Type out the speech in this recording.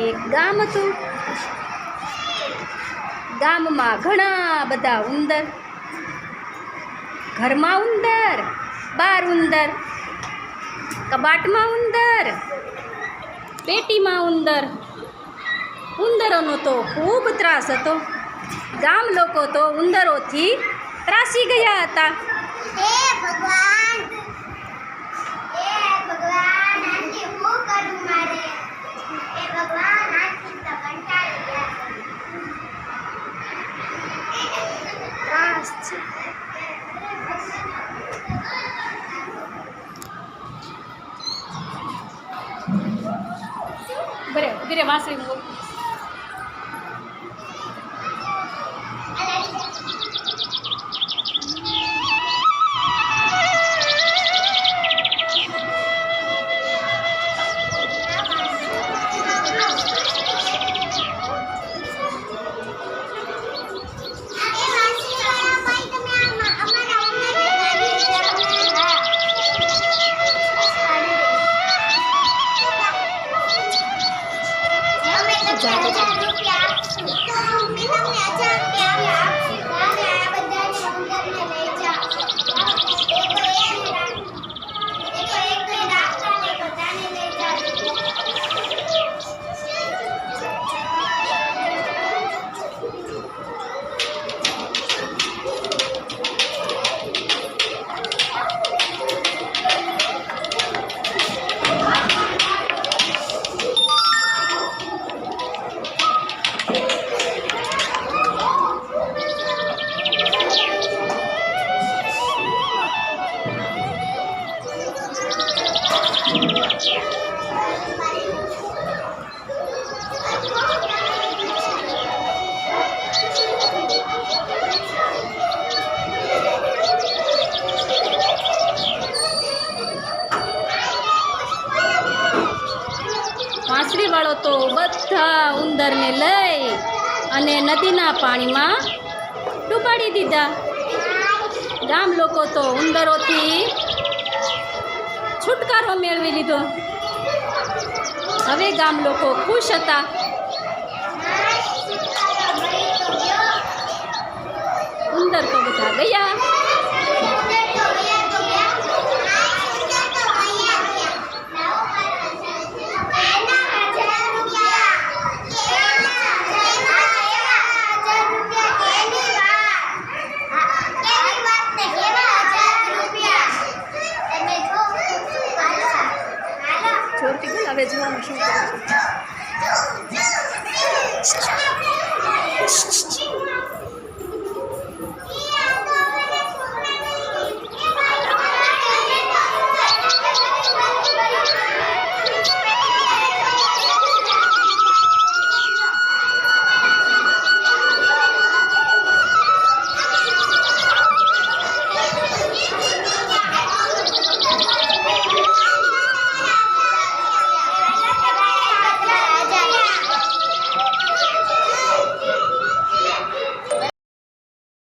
એક ગામ હતું. ગામમાં ઘણા બધા ઉંદર. ઘરમાં ઉંદર, બહાર ઉંદર, કબાટમાં ઉંદર, પેટીમાં ઉંદર. ઉંદરોનો તો ખૂબ ત્રાસ હતો. ગામ લોકો તો ઉંદરોથી ત્રાસી ગયા હતા. હે ભગવાન, આથી હું કરું મારે? હે ભગવાન, આથી તો કંટાળી ગયા. ત્રાસ છે. બરે વાસળી બોલ. વાંસળીવાળો તો બધા ઉંદરને લઈ અને નદીના પાણીમાં ડૂબાડી દીધા. ગામ લોકો તો ઉંદરોથી છુટકારો મેળવી લીધો. હવે ગામ લોકો ખુશ હતા. ઉંદર તો બધા ગયા. જોરથી બોલ. હવે જોવાનું શું કરે છે.